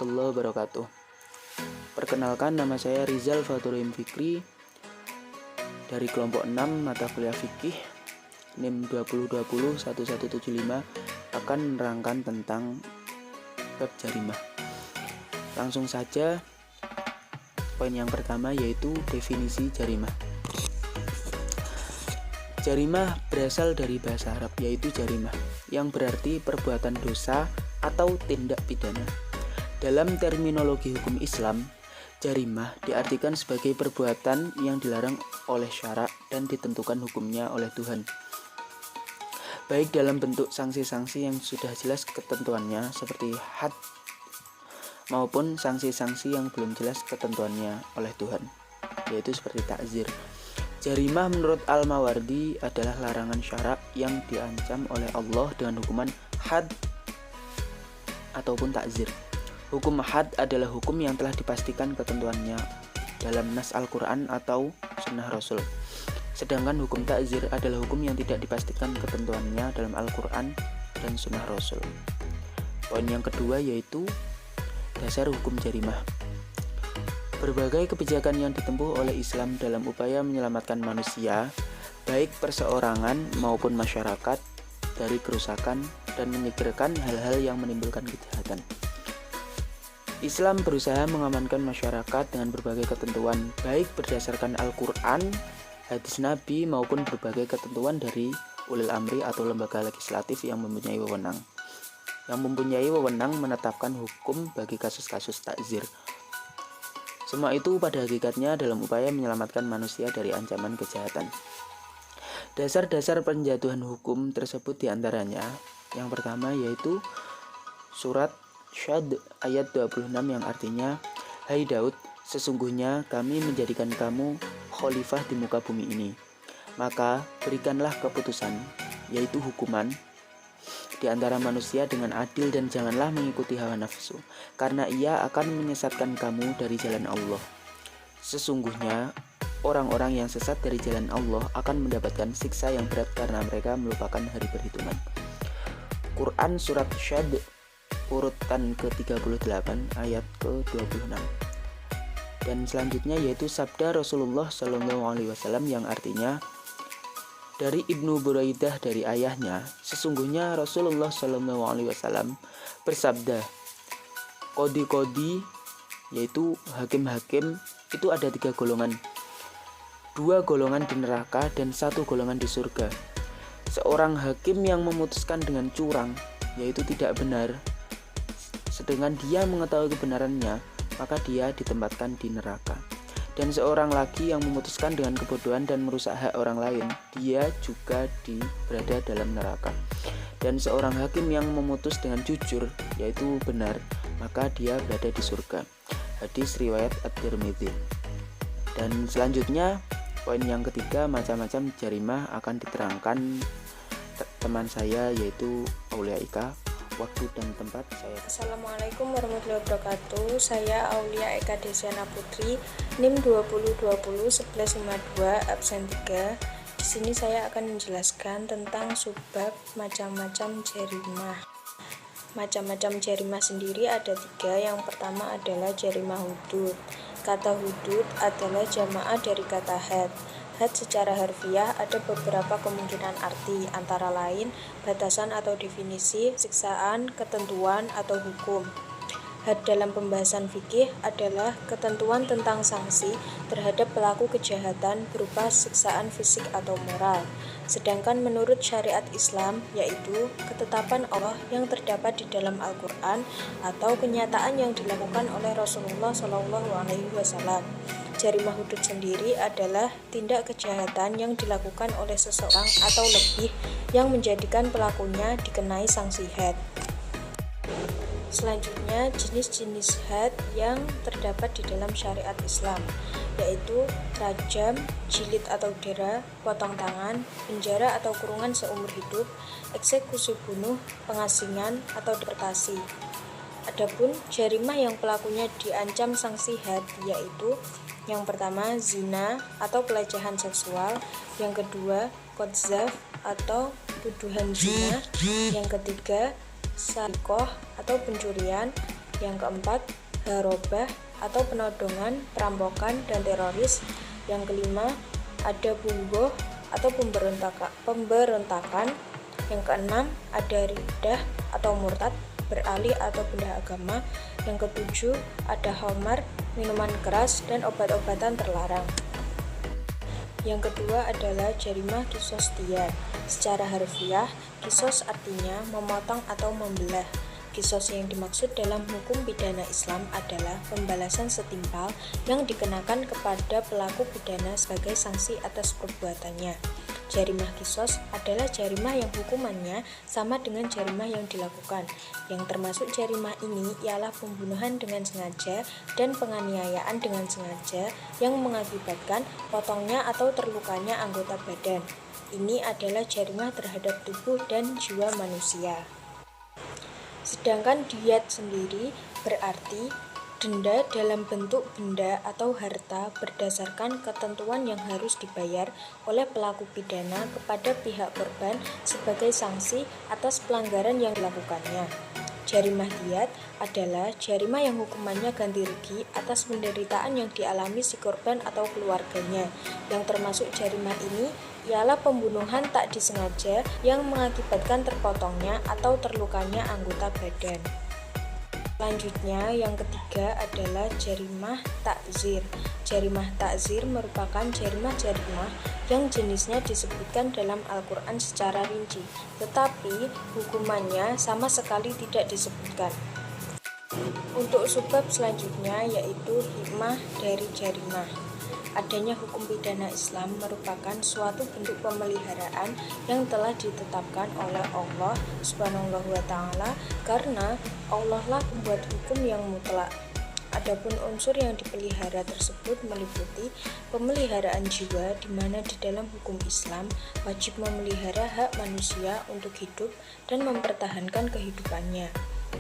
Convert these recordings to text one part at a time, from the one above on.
warahmatullahi wabarakatuh. Perkenalkan, nama saya Rizal Fathurrahim Fikri dari kelompok 6 mata kuliah fikih NIM 20201175 akan menerangkan tentang bab jarimah. Langsung saja, poin yang pertama yaitu definisi jarimah. Jarimah berasal dari bahasa Arab yaitu jarimah, yang berarti perbuatan dosa atau tindak pidana. Dalam terminologi hukum Islam, jarimah diartikan sebagai perbuatan yang dilarang oleh syarak dan ditentukan hukumnya oleh Tuhan, baik dalam bentuk sanksi-sanksi yang sudah jelas ketentuannya seperti had, maupun sanksi-sanksi yang belum jelas ketentuannya oleh Tuhan, yaitu seperti takzir. Jarimah menurut Al-Mawardi adalah larangan syarak yang diancam oleh Allah dengan hukuman had ataupun takzir. Hukum had adalah hukum yang telah dipastikan ketentuannya dalam nas Al-Quran atau sunnah Rasul. Sedangkan hukum takzir adalah hukum yang tidak dipastikan ketentuannya dalam Al-Quran dan sunnah Rasul. Poin yang kedua yaitu dasar hukum jarimah. Berbagai kebijakan yang ditempuh oleh Islam dalam upaya menyelamatkan manusia, baik perseorangan maupun masyarakat, dari kerusakan dan menyingkirkan hal-hal yang menimbulkan kejahatan. Islam berusaha mengamankan masyarakat dengan berbagai ketentuan, baik berdasarkan Al-Quran, hadis Nabi, maupun berbagai ketentuan dari ulil amri atau lembaga legislatif yang mempunyai wewenang menetapkan hukum bagi kasus-kasus takzir. Semua itu pada hakikatnya dalam upaya menyelamatkan manusia dari ancaman kejahatan. Dasar-dasar penjatuhan hukum tersebut diantaranya, yang pertama yaitu surat Syad ayat 26 yang artinya, "Hai Daud, sesungguhnya kami menjadikan kamu khalifah di muka bumi ini. Maka berikanlah keputusan, yaitu hukuman, di antara manusia dengan adil dan janganlah mengikuti hawa nafsu, karena ia akan menyesatkan kamu dari jalan Allah. Sesungguhnya orang-orang yang sesat dari jalan Allah akan mendapatkan siksa yang berat karena mereka melupakan hari perhitungan." Quran surat Syad urutan ke-38 ayat ke-26. Dan selanjutnya yaitu sabda Rasulullah SAW yang artinya, dari Ibnu Buraidah dari ayahnya, sesungguhnya Rasulullah SAW bersabda, kodi-kodi yaitu hakim-hakim itu ada 3 golongan, 2 golongan di neraka dan 1 golongan di surga. Seorang hakim yang memutuskan dengan curang, yaitu tidak benar, sedangkan dia mengetahui kebenarannya, maka dia ditempatkan di neraka. Dan seorang lagi yang memutuskan dengan kebodohan dan merusak hak orang lain, dia juga berada dalam neraka. Dan seorang hakim yang memutus dengan jujur, yaitu benar, maka dia berada di surga. Hadis riwayat At-Tirmidzi. Dan selanjutnya, poin yang ketiga, macam-macam jarimah akan diterangkan teman saya yaitu Aulia Ika. Waktu dan tempat saya. Assalamualaikum warahmatullahi wabarakatuh. Saya Aulia Eka Desiana Putri, NIM 20201152 absen 3. Di sini saya akan menjelaskan tentang subbab macam-macam jarimah. Macam-macam jarimah sendiri ada 3. Yang pertama adalah jarimah hudud. Kata hudud adalah jamaah dari kata had. Had secara harfiah ada beberapa kemungkinan arti, antara lain batasan atau definisi, siksaan, ketentuan, atau hukum. Had dalam pembahasan fikih adalah ketentuan tentang sanksi terhadap pelaku kejahatan berupa siksaan fisik atau moral. Sedangkan menurut syariat Islam, yaitu ketetapan Allah yang terdapat di dalam Al-Quran atau kenyataan yang dilakukan oleh Rasulullah SAW. Jarimah hudud sendiri adalah tindak kejahatan yang dilakukan oleh seseorang atau lebih yang menjadikan pelakunya dikenai sanksi had. Selanjutnya, jenis-jenis had yang terdapat di dalam syariat Islam, yaitu rajam, jilid atau dera, potong tangan, penjara atau kurungan seumur hidup, eksekusi bunuh, pengasingan, atau deportasi. Adapun jarimah yang pelakunya diancam sanksi had yaitu yang pertama zina atau pelecehan seksual, yang kedua qadzaf atau tuduhan zina, yang ketiga sarikoh atau pencurian, Yang keempat, harobah atau penodongan, perampokan, dan teroris. Yang kelima, ada bumbuh atau pemberontakan. Yang keenam, ada ridah atau murtad, beralih atau pindah agama. Yang ketujuh, ada khamar, minuman keras, dan obat-obatan terlarang. Yang kedua adalah jarimah kisos diyat. Secara harfiah, kisos artinya memotong atau membelah. Kisos yang dimaksud dalam hukum pidana Islam adalah pembalasan setimpal yang dikenakan kepada pelaku pidana sebagai sanksi atas perbuatannya. Jarimah kisos adalah jarimah yang hukumannya sama dengan jarimah yang dilakukan. Yang termasuk jarimah ini ialah pembunuhan dengan sengaja dan penganiayaan dengan sengaja yang mengakibatkan potongnya atau terlukanya anggota badan. Ini adalah jarimah terhadap tubuh dan jiwa manusia. Sedangkan diyat sendiri berarti denda dalam bentuk benda atau harta berdasarkan ketentuan yang harus dibayar oleh pelaku pidana kepada pihak korban sebagai sanksi atas pelanggaran yang dilakukannya. Jarimah diyat adalah jarimah yang hukumannya ganti rugi atas penderitaan yang dialami si korban atau keluarganya. Yang termasuk jarimah ini ialah pembunuhan tak disengaja yang mengakibatkan terpotongnya atau terlukanya anggota badan. Selanjutnya, yang ketiga adalah jarimah takzir. Jarimah takzir merupakan jarimah yang jenisnya disebutkan dalam Al-Quran secara rinci, tetapi hukumannya sama sekali tidak disebutkan. Untuk subbab selanjutnya yaitu hikmah dari jarimah. Adanya hukum pidana Islam merupakan suatu bentuk pemeliharaan yang telah ditetapkan oleh Allah Subhanahu wa Ta'ala, karena Allah lah pembuat hukum yang mutlak. Adapun unsur yang dipelihara tersebut meliputi pemeliharaan jiwa, di mana di dalam hukum Islam wajib memelihara hak manusia untuk hidup dan mempertahankan kehidupannya.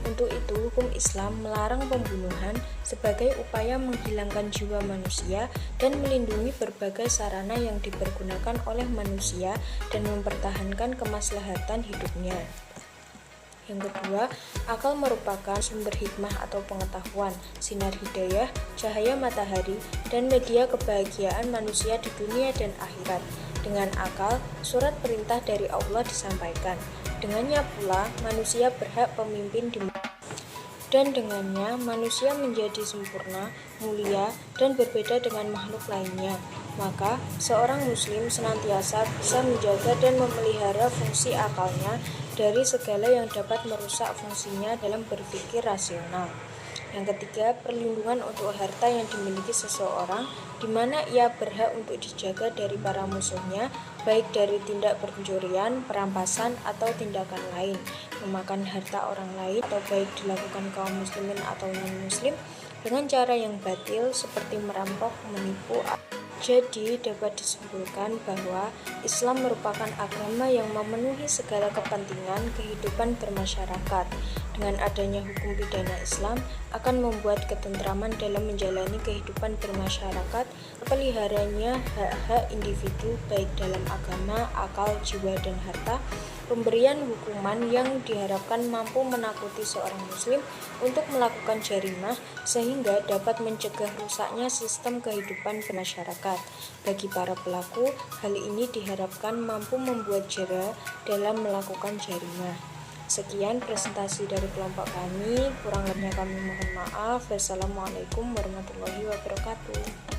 Untuk itu, hukum Islam melarang pembunuhan sebagai upaya menghilangkan jiwa manusia dan melindungi berbagai sarana yang dipergunakan oleh manusia dan mempertahankan kemaslahatan hidupnya. Yang kedua, akal merupakan sumber hikmah atau pengetahuan, sinar hidayah, cahaya matahari, dan media kebahagiaan manusia di dunia dan akhirat. Dengan akal, surat perintah dari Allah disampaikan. Dengannya pula, manusia berhak pemimpin dan dengannya manusia menjadi sempurna, mulia, dan berbeda dengan makhluk lainnya. Maka, seorang muslim senantiasa bisa menjaga dan memelihara fungsi akalnya dari segala yang dapat merusak fungsinya dalam berpikir rasional. Yang ketiga, perlindungan untuk harta yang dimiliki seseorang, di mana ia berhak untuk dijaga dari para musuhnya, baik dari tindak pencurian, perampasan, atau tindakan lain, memakan harta orang lain, atau baik dilakukan kaum muslimin atau non-muslim, dengan cara yang batil seperti merampok, menipu. Jadi dapat disimpulkan bahwa Islam merupakan agama yang memenuhi segala kepentingan kehidupan bermasyarakat. Dengan adanya hukum pidana Islam akan membuat ketentraman dalam menjalani kehidupan bermasyarakat, terpeliharanya hak-hak individu baik dalam agama, akal, jiwa, dan harta. Pemberian hukuman yang diharapkan mampu menakuti seorang muslim untuk melakukan jarimah sehingga dapat mencegah rusaknya sistem kehidupan bermasyarakat. Bagi para pelaku, hal ini diharapkan mampu membuat jera dalam melakukan jarimah. Sekian presentasi dari kelompok kami, kurang lebihnya kami mohon maaf. Wassalamualaikum warahmatullahi wabarakatuh.